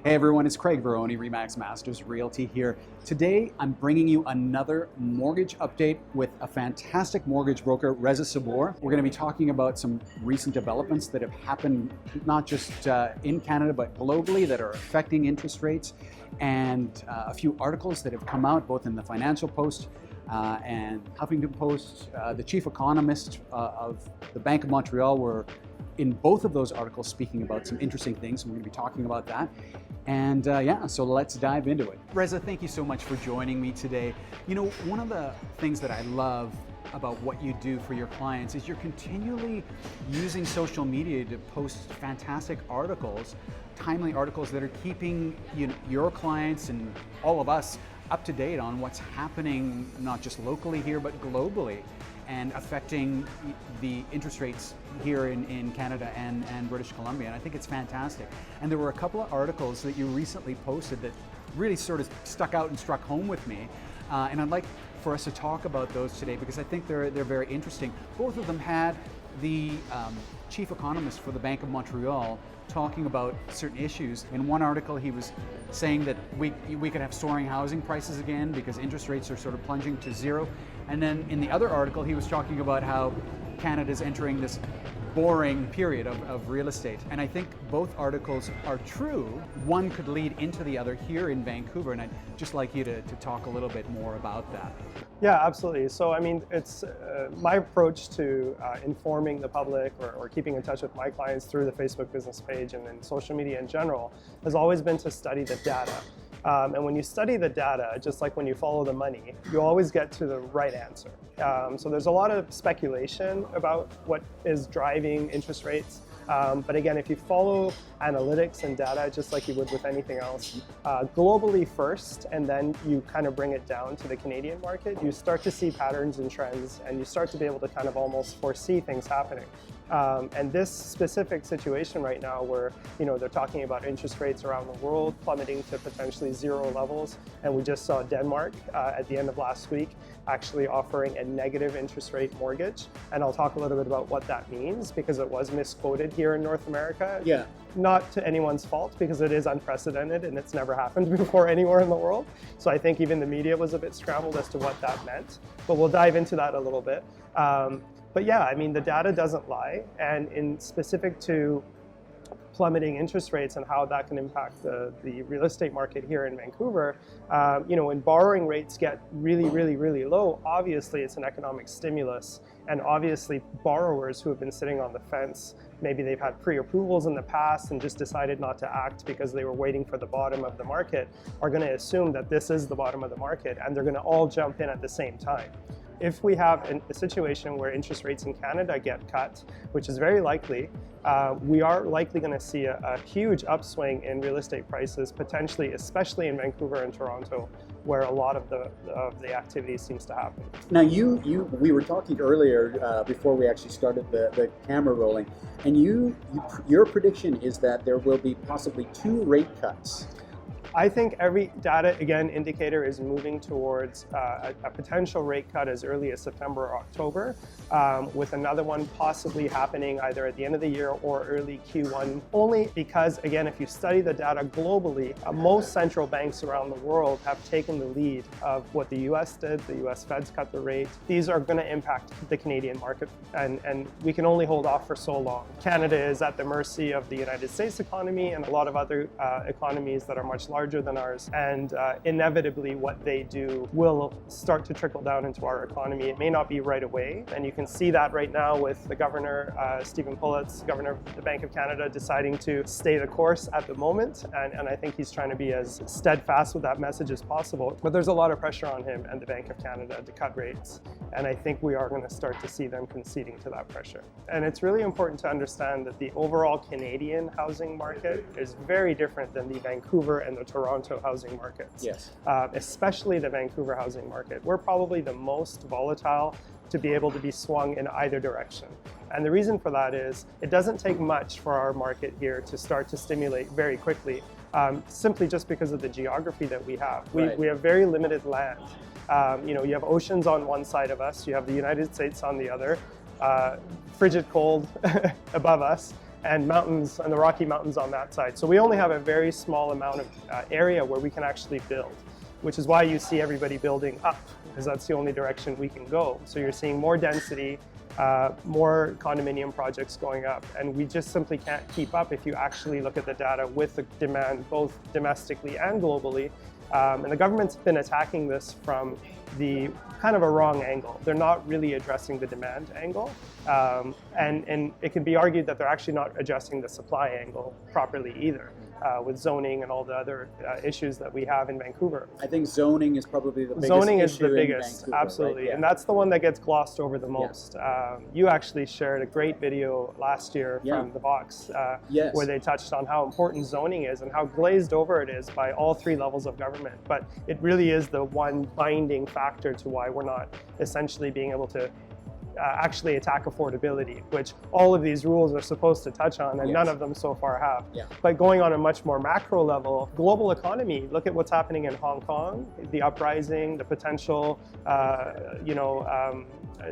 Hey everyone, it's Craig Veroni, Remax Masters Realty here. Today I'm bringing you another mortgage update with a fantastic mortgage broker, Reza Sabour. We're going to be talking about some recent developments that have happened not just in Canada but globally that are affecting interest rates, and a few articles that have come out both in the Financial Post and Huffington Post. The Chief Economist of the Bank of Montreal were in both of those articles speaking about some interesting things, and we're going to be talking about that. And so let's dive into it. Reza, thank you so much for joining me today. You know, one of the things that I love about what you do for your clients is you're continually using social media to post fantastic articles, timely articles that are keeping your clients and all of us up to date on what's happening, not just locally here, but globally, and affecting the interest rates here in Canada and British Columbia. And I think it's fantastic. And there were a couple of articles that you recently posted that really sort of stuck out and struck home with me. And I'd like for us to talk about those today because I think they're very interesting. Both of them had the Chief Economist for the Bank of Montreal talking about certain issues. In one article, he was saying that we could have soaring housing prices again because interest rates are sort of plunging to zero. And then in the other article, he was talking about how Canada is entering this boring period of real estate. And I think both articles are true. One could lead into the other here in Vancouver, and I'd just like you to talk a little bit more about that. Yeah, absolutely. So, I mean, it's my approach to informing the public or keeping in touch with my clients through the Facebook business page and then social media in general has always been to study the data. And when you study the data, just like when you follow the money, you always get to the right answer. So there's a lot of speculation about what is driving interest rates. But again, if you follow analytics and data, just like you would with anything else, globally first, and then you kind of bring it down to the Canadian market, you start to see patterns and trends, and you start to be able to kind of almost foresee things happening. And this specific situation right now where, they're talking about interest rates around the world plummeting to potentially zero levels. And we just saw Denmark at the end of last week actually offering a negative interest rate mortgage. And I'll talk a little bit about what that means because it was misquoted here in North America. Yeah. Not to anyone's fault because it is unprecedented and it's never happened before anywhere in the world. So I think even the media was a bit scrambled as to what that meant. But we'll dive into that a little bit. But yeah, I mean, the data doesn't lie. And in specific to plummeting interest rates and how that can impact the real estate market here in Vancouver, when borrowing rates get really, really, really low, obviously it's an economic stimulus. And obviously borrowers who have been sitting on the fence, maybe they've had pre-approvals in the past and just decided not to act because they were waiting for the bottom of the market, are going to assume that this is the bottom of the market and they're going to all jump in at the same time. If we have a situation where interest rates in Canada get cut, which is very likely, we are likely going to see a huge upswing in real estate prices, potentially, especially in Vancouver and Toronto, where a lot of the activity seems to happen. Now, we were talking earlier before we actually started the camera rolling, and your prediction is that there will be possibly 2 rate cuts. I think every data, again, indicator is moving towards a potential rate cut as early as September or October, with another one possibly happening either at the end of the year or early Q1, only because, again, if you study the data globally, most central banks around the world have taken the lead of what the US did. The US Feds cut the rate. These are going to impact the Canadian market, and we can only hold off for so long. Canada is at the mercy of the United States economy and a lot of other economies that are much larger than ours, and inevitably what they do will start to trickle down into our economy. It may not be right away, and you can see that right now with the governor, Stephen Pulitz, governor of the Bank of Canada, deciding to stay the course at the moment, and I think he's trying to be as steadfast with that message as possible. But there's a lot of pressure on him and the Bank of Canada to cut rates, and I think we are going to start to see them conceding to that pressure. And it's really important to understand that the overall Canadian housing market is very different than the Vancouver and the Toronto housing markets. Yes. Especially the Vancouver housing market. We're probably the most volatile to be able to be swung in either direction. And the reason for that is it doesn't take much for our market here to start to stimulate very quickly, simply just because of the geography that we have. We have very limited land. You have oceans on one side of us, you have the United States on the other, frigid cold above us, and mountains and the Rocky Mountains on that side. So we only have a very small amount of area where we can actually build, which is why you see everybody building up, because that's the only direction we can go. So you're seeing more density, more condominium projects going up, and we just simply can't keep up if you actually look at the data with the demand both domestically and globally. And the government's been attacking this from the kind of a wrong angle. They're not really addressing the demand angle, and it can be argued that they're actually not addressing the supply angle properly either, with zoning and all the other issues that we have in Vancouver. I think zoning is probably the biggest Zoning is issue the biggest, in Vancouver, absolutely, right? Yeah. and that's the one that gets glossed over the most. You actually shared a great video last year from the Box, Yes. where they touched on how important zoning is and how glazed over it is by all three levels of government. But it really is the one binding factor to why we're not essentially being able to actually attack affordability, which all of these rules are supposed to touch on, and none of them so far have. But going on a much more macro level, global economy, look at what's happening in Hong Kong, the uprising, the potential,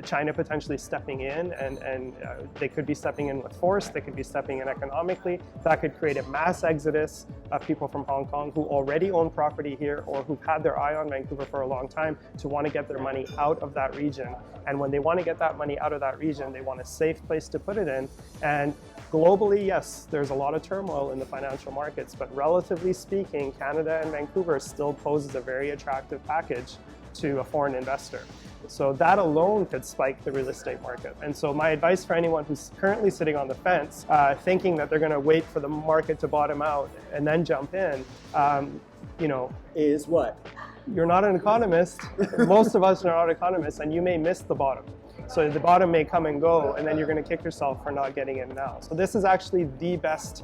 China potentially stepping in, and they could be stepping in with force, they could be stepping in economically. That could create a mass exodus of people from Hong Kong who already own property here or who've had their eye on Vancouver for a long time to want to get their money out of that region. And when they want to get that money out of that region, they want a safe place to put it in. And globally, yes, there's a lot of turmoil in the financial markets, but relatively speaking, Canada and Vancouver still poses a very attractive package to a foreign investor. So that alone could spike the real estate market. And so my advice for anyone who's currently sitting on the fence, thinking that they're going to wait for the market to bottom out and then jump in, is what? You're not an economist. Most of us are not economists, and you may miss the bottom. So the bottom may come and go, and then you're going to kick yourself for not getting in now. So this is actually the best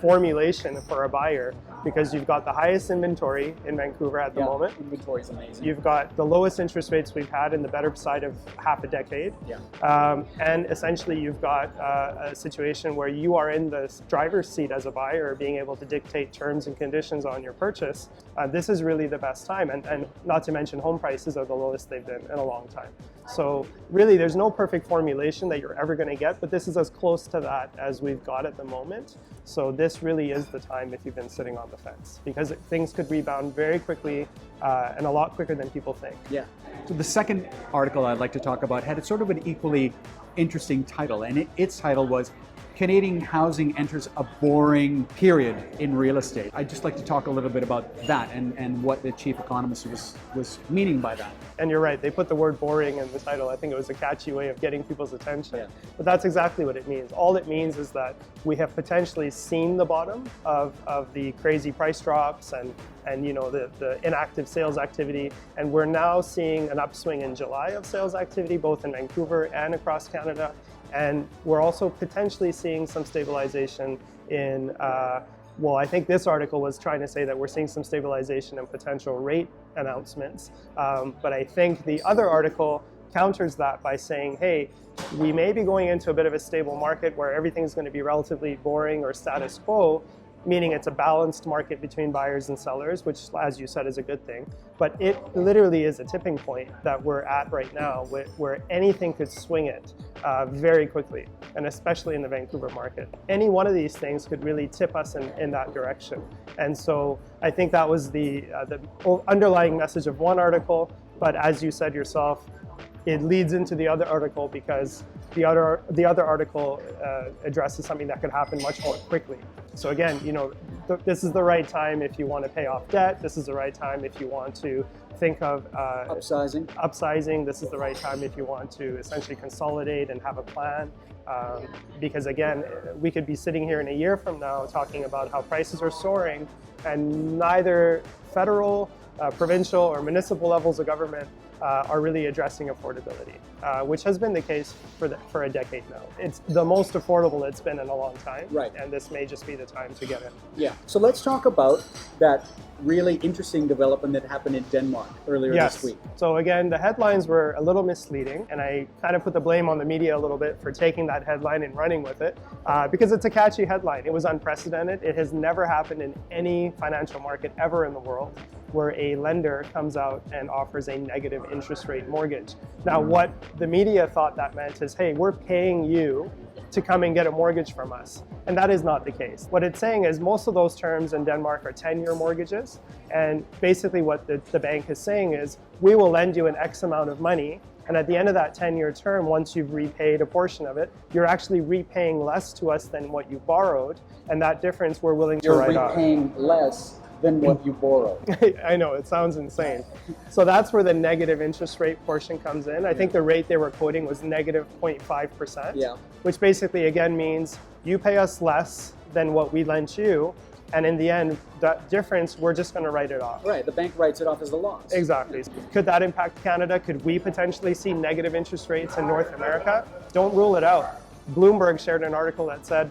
formulation for a buyer, because you've got the highest inventory in Vancouver at the moment. Inventory is amazing. You've got the lowest interest rates we've had in the better side of half a decade. And essentially you've got a situation where you are in the driver's seat as a buyer, being able to dictate terms and conditions on your purchase. This is really the best time. And not to mention home prices are the lowest they've been in a long time. So really there's no perfect formulation that you're ever going to get, but this is as close to that as we've got at the moment. So this really is the time if you've been sitting on the fence, because things could rebound very quickly and a lot quicker than people think. Yeah. So the second article I'd like to talk about had sort of an equally interesting title, and its title was Canadian Housing Enters a Boring Period in Real Estate. I'd just like to talk a little bit about that and what the Chief Economist was meaning by that. And you're right, they put the word boring in the title. I think it was a catchy way of getting people's attention. But that's exactly what it means. All it means is that we have potentially seen the bottom of the crazy price drops and the inactive sales activity, and we're now seeing an upswing in July of sales activity both in Vancouver and across Canada. And we're also potentially seeing some stabilization in, I think this article was trying to say that we're seeing some stabilization in potential rate announcements. But I think the other article counters that by saying, hey, we may be going into a bit of a stable market where everything's going to be relatively boring or status quo, meaning it's a balanced market between buyers and sellers, which, as you said, is a good thing. But it literally is a tipping point that we're at right now where anything could swing it very quickly, and especially in the Vancouver market. Any one of these things could really tip us in that direction. And so I think that was the underlying message of one article, but as you said yourself, it leads into the other article because the other article addresses something that could happen much more quickly. So again, this is the right time if you want to pay off debt. This is the right time if you want to think of upsizing. This is the right time if you want to essentially consolidate and have a plan. Because again, we could be sitting here in a year from now talking about how prices are soaring, and neither federal, provincial, or municipal levels of government are really addressing affordability, which has been the case for a decade now. It's the most affordable it's been in a long time, right? And this may just be the time to get in. Yeah. So let's talk about that really interesting development that happened in Denmark earlier this week. So again, the headlines were a little misleading, and I kind of put the blame on the media a little bit for taking that headline and running with it, because it's a catchy headline. It was unprecedented. It has never happened in any financial market ever in the world, where a lender comes out and offers a negative interest rate mortgage. Now, what the media thought that meant is, hey, we're paying you to come and get a mortgage from us. And that is not the case. What it's saying is most of those terms in Denmark are 10-year mortgages. And basically what the bank is saying is, we will lend you an X amount of money. And at the end of that 10-year term, once you've repaid a portion of it, you're actually repaying less to us than what you borrowed. And that difference we're willing to write off. You're repaying less than what you borrowed. I know, it sounds insane. So that's where the negative interest rate portion comes in. I think the rate they were quoting was negative 0.5%, which basically again means you pay us less than what we lent you, and in the end, that difference, we're just going to write it off. Right, the bank writes it off as a loss. Exactly. Could that impact Canada? Could we potentially see negative interest rates in North America? Don't rule it out. Bloomberg shared an article that said,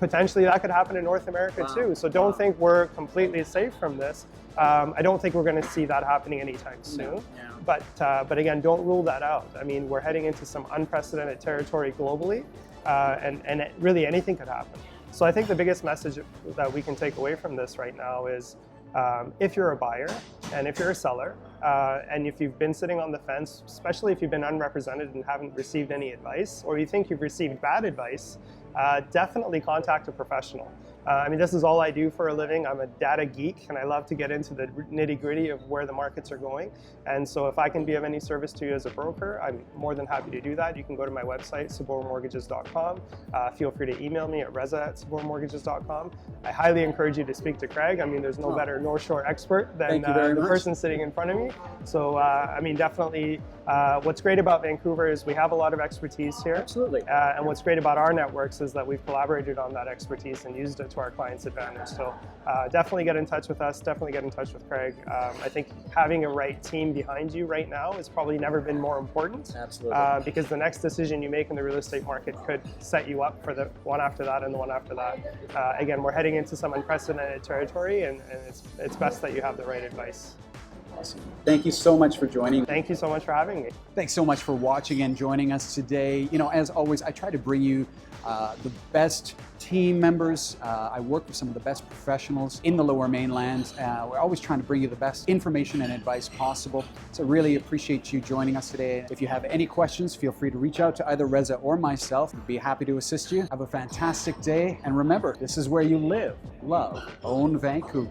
potentially that could happen in North America too. So don't think we're completely safe from this. I don't think we're going to see that happening anytime soon. But again, don't rule that out. I mean, we're heading into some unprecedented territory globally, and really anything could happen. So I think the biggest message that we can take away from this right now is, if you're a buyer and if you're a seller, and if you've been sitting on the fence, especially if you've been unrepresented and haven't received any advice, or you think you've received bad advice, definitely contact a professional. I mean, this is all I do for a living. I'm a data geek, and I love to get into the nitty-gritty of where the markets are going. And so if I can be of any service to you as a broker, I'm more than happy to do that. You can go to my website, sabourmortgages.com. Feel free to email me at reza@sabourmortgages.com. I highly encourage you to speak to Craig. I mean, there's no better North Shore expert than the person sitting in front of me. So, I mean, definitely, what's great about Vancouver is we have a lot of expertise here. Absolutely. And what's great about our networks is that we've collaborated on that expertise and used it to our clients' advantage. So definitely get in touch with us, definitely get in touch with Craig. I think having a right team behind you right now has probably never been more important. Absolutely. Because the next decision you make in the real estate market could set you up for the one after that and the one after that. Again, we're heading into some unprecedented territory, and it's best that you have the right advice. Awesome. Thank you so much for joining. Thank you so much for having me. Thanks so much for watching and joining us today. You know, as always, I try to bring you the best team members. I work with some of the best professionals in the Lower Mainland. We're always trying to bring you the best information and advice possible. So really appreciate you joining us today. If you have any questions, feel free to reach out to either Reza or myself. We'd be happy to assist you. Have a fantastic day. And remember, this is where you live, love, own Vancouver.